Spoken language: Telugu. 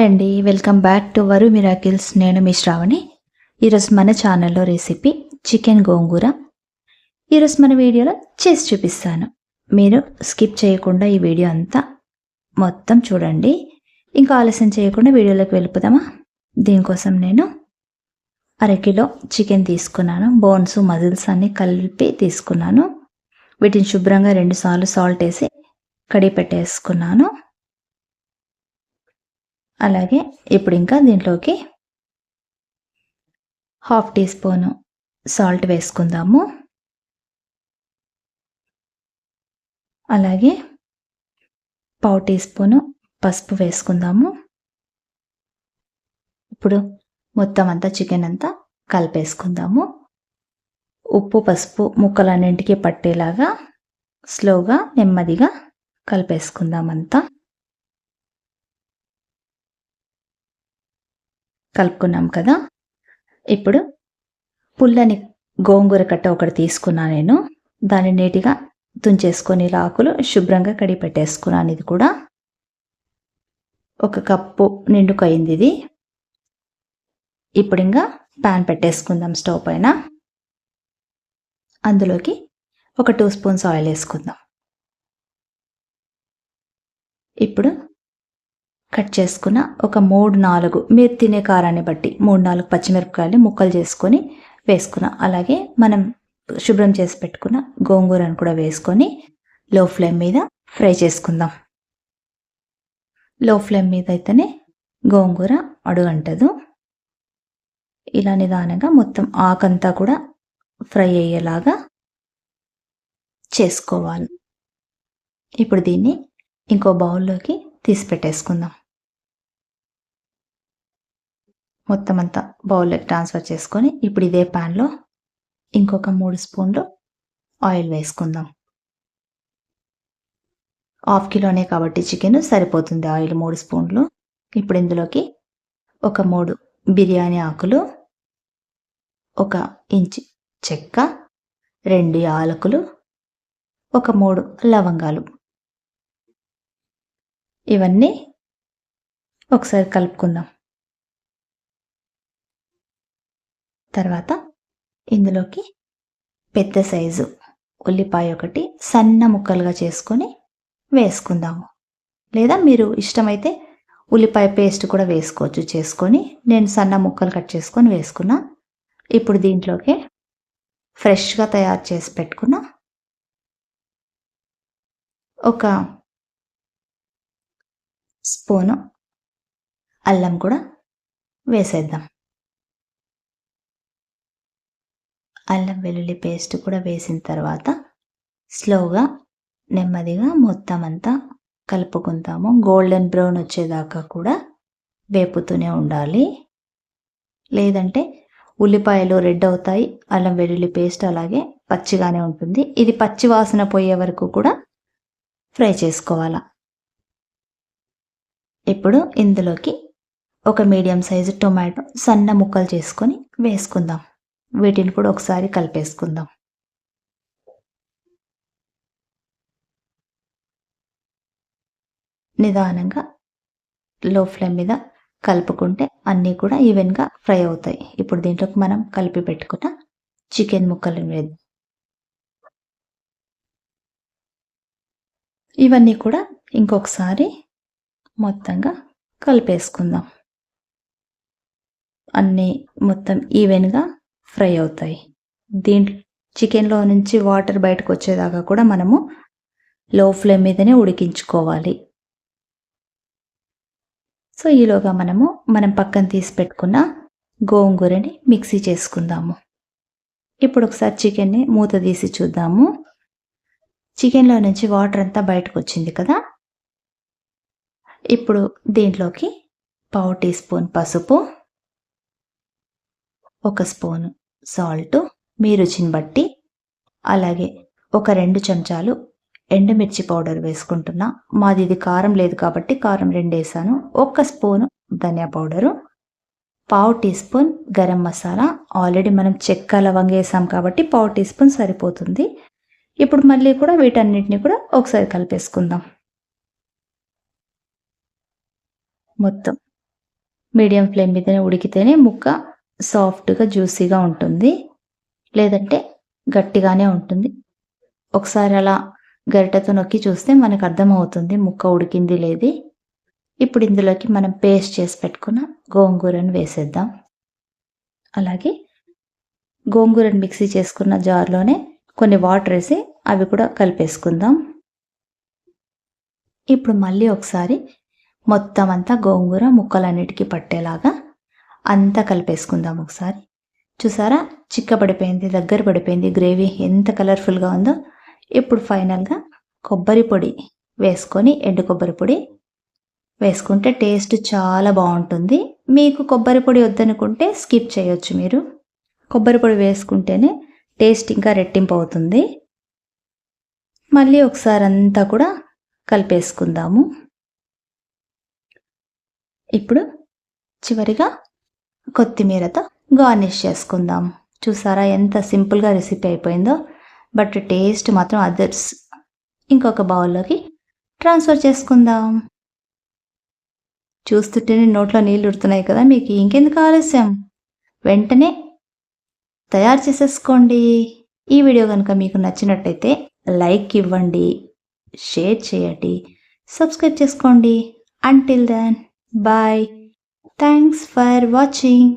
హాయ్ అండి, వెల్కమ్ బ్యాక్ టు వరు మిరాకిల్స్. నేను మీ శ్రావణి. ఈరోజు మన ఛానల్లో రెసిపీ చికెన్ గోంగూర. ఈరోజు మన వీడియోలో చేసి చూపిస్తాను. మీరు స్కిప్ చేయకుండా ఈ వీడియో అంతా మొత్తం చూడండి. ఇంకా ఆలస్యం చేయకుండా వీడియోలోకి వెళ్ళిపోదామా. దీనికోసం నేను అరకిలో చికెన్ తీసుకున్నాను. బోన్స్ మజిల్స్ అన్నీ కలిపి తీసుకున్నాను. వీటిని శుభ్రంగా 2 సార్లు సాల్ట్ వేసి కడిగి పెట్టేసుకున్నాను. అలాగే ఇప్పుడు ఇంకా దీంట్లోకి 1/2 టీ స్పూను సాల్ట్ వేసుకుందాము. అలాగే 1/4 టీ స్పూను పసుపు వేసుకుందాము. ఇప్పుడు మొత్తం అంతా చికెన్ అంతా కలిపేసుకుందాము. ఉప్పు పసుపు ముక్కలన్నింటికి పట్టేలాగా స్లోగా నెమ్మదిగా కలిపేసుకుందాం. అంతా కలుపుకున్నాం కదా. ఇప్పుడు పుల్లని గోంగూర కట్ట ఒకటి తీసుకున్నా నేను. దాన్ని నీటిగా తుంచేసుకొని ఇలా ఆకులు శుభ్రంగా కడిగి పెట్టేసుకున్నాను. ఇది కూడా 1 కప్పు నిండుకయింది ఇది. ఇప్పుడు ఇంకా ప్యాన్ పెట్టేసుకుందాం స్టవ్ పైన. అందులోకి 1 2 స్పూన్స్ ఆయిల్ వేసుకుందాం. ఇప్పుడు కట్ చేసుకున్న ఒక 3-4 మీరు తినే కారాన్ని బట్టి 3-4 పచ్చిమిరపకాయలు ముక్కలు చేసుకొని వేసుకున్న. అలాగే మనం శుభ్రం చేసి పెట్టుకున్న గోంగూరను కూడా వేసుకొని లో ఫ్లేమ్ మీద ఫ్రై చేసుకుందాం. లో ఫ్లేమ్ మీద అయితేనే గోంగూర అడుగంటదు. ఇలా నిదానంగా మొత్తం ఆకంతా కూడా ఫ్రై అయ్యేలాగా చేసుకోవాలి. ఇప్పుడు దీన్ని ఇంకో బౌల్లోకి తీసి పెట్టేసుకుందాం. మొత్తం అంతా బౌల్లోకి ట్రాన్స్ఫర్ చేసుకొని ఇప్పుడు ఇదే ప్యాన్లో ఇంకొక 3 స్పూన్లు ఆయిల్ వేసుకుందాం. 1/2 కిలోనే కాబట్టి చికెన్ సరిపోతుంది ఆయిల్ 3 స్పూన్లు. ఇప్పుడు ఇందులోకి ఒక 3 బిర్యానీ ఆకులు, 1 ఇంచు చెక్క, 2 యాలకులు, ఒక 3 లవంగాలు, ఇవన్నీ ఒకసారి కలుపుకుందాం. తర్వాత ఇందులోకి పెద్ద సైజు ఉల్లిపాయ ఒకటి సన్న ముక్కలుగా చేసుకొని వేసుకుందాము. లేదా మీరు ఇష్టమైతే ఉల్లిపాయ పేస్ట్ కూడా వేసుకోవచ్చు చేసుకొని. నేను సన్న ముక్కలు కట్ చేసుకొని వేసుకున్నా. ఇప్పుడు దీంట్లోకి ఫ్రెష్గా తయారు చేసి పెట్టుకున్న ఒక స్పూను అల్లం కూడా వేసేద్దాం. అల్లం వెల్లుల్లి పేస్ట్ కూడా వేసిన తర్వాత స్లోగా నెమ్మదిగా మొత్తం అంతా కలుపుకుంటాము. గోల్డెన్ బ్రౌన్ వచ్చేదాకా కూడా వేపుతూనే ఉండాలి. లేదంటే ఉల్లిపాయలు రెడ్ అవుతాయి. అల్లం వెల్లుల్లి పేస్ట్ అలాగే పచ్చిగానే ఉంటుంది. ఇది పచ్చి వాసన పోయే వరకు కూడా ఫ్రై చేసుకోవాలా. ఇప్పుడు ఇందులోకి ఒక మీడియం సైజు టొమాటో సన్న ముక్కలు చేసుకొని వేసుకుందాం. వీటిని కూడా ఒకసారి కలిపేసుకుందాం. నిదానంగా లో ఫ్లేమ్ మీద కలుపుకుంటే అన్నీ కూడా ఈవెన్గా ఫ్రై అవుతాయి. ఇప్పుడు దీంట్లోకి మనం కలిపి పెట్టుకున్న చికెన్ ముక్కలను వేద్దాం. ఇవన్నీ కూడా ఇంకొకసారి మొత్తంగా కలిపేసుకుందాం. అన్నీ మొత్తం ఈవెన్గా ఫ్రై అవుతాయి. దీంట్లో చికెన్లో నుంచి వాటర్ బయటకు వచ్చేదాకా కూడా మనము లో ఫ్లేమ్ మీదనే ఉడికించుకోవాలి. సో ఈలోగా మనం పక్కన తీసి పెట్టుకున్న గోంగూరని మిక్సీ చేసుకుందాము. ఇప్పుడు ఒకసారి చికెన్ని మూత తీసి చూద్దాము. చికెన్లో నుంచి వాటర్ అంతా బయటకు వచ్చింది కదా. ఇప్పుడు దీంట్లోకి 1/4 టీ స్పూన్ పసుపు, 1 స్పూను సాల్ట్ మీ రుచిని బట్టి, అలాగే ఒక 2 చెంచాలు ఎండుమిర్చి పౌడర్ వేసుకుంటున్నా. మాది ఇది కారం లేదు కాబట్టి కారం 2 వేసాను. 1 స్పూను ధనియా powder, 1/2 teaspoon garam masala. Already మనం చెక్క లవంగా వేసాం కాబట్టి 1/2 టీ స్పూన్ సరిపోతుంది. ఇప్పుడు మళ్ళీ కూడా వీటన్నిటిని కూడా ఒకసారి కలిపేసుకుందాం. మొత్తం మీడియం ఫ్లేమ్ మీదనే ఉడికితేనే ముక్క సాఫ్ట్గా జ్యూసీగా ఉంటుంది, లేదంటే గట్టిగానే ఉంటుంది. ఒకసారి అలా గరిటెతో నొక్కి చూస్తే మనకు అర్థమవుతుంది ముక్క ఉడికింది లేది. ఇప్పుడు ఇందులోకి మనం పేస్ట్ చేసి పెట్టుకున్న గోంగూరను వేసేద్దాం. అలాగే గోంగూరను మిక్సీ చేసుకున్న జార్లోనే కొన్ని వాటర్ వేసి అవి కూడా కలిపేసుకుందాం. ఇప్పుడు మళ్ళీ ఒకసారి మొత్తం అంతా గోంగూర ముక్కలన్నిటికీ పట్టేలాగా అంతా కలిపేసుకుందాం ఒకసారి. చూసారా, చిక్కబడిపోయింది, దగ్గర పడిపోయింది, గ్రేవీ ఎంత కలర్ఫుల్గా ఉందో. ఇప్పుడు ఫైనల్గా కొబ్బరి పొడి వేసుకొని, ఎండు కొబ్బరి పొడి వేసుకుంటే టేస్ట్ చాలా బాగుంటుంది. మీకు కొబ్బరి పొడి వద్దనుకుంటే స్కిప్ చేయొచ్చు. మీరు కొబ్బరి పొడి వేసుకుంటేనే టేస్ట్ ఇంకా రెట్టింపు అవుతుంది. మళ్ళీ ఒకసారి అంతా కూడా కలిపేసుకుందాము. ఇప్పుడు చివరిగా కొత్తిమీరతో గార్నిష్ చేసుకుందాం. చూసారా ఎంత సింపుల్గా రెసిపీ అయిపోయిందో, బట్ టేస్ట్ మాత్రం అదర్స్. ఇంకొక బౌల్లోకి ట్రాన్స్ఫర్ చేసుకుందాం. చూస్తుంటేనే నోట్లో నీళ్ళు ఉడుతున్నాయి కదా. మీకు ఇంకెందుకు ఆలస్యం, వెంటనే తయారు చేసేసుకోండి. ఈ వీడియో కనుక మీకు నచ్చినట్టయితే లైక్ ఇవ్వండి, షేర్ చేయండి, సబ్స్క్రైబ్ చేసుకోండి. Until then bye. Thanks for watching.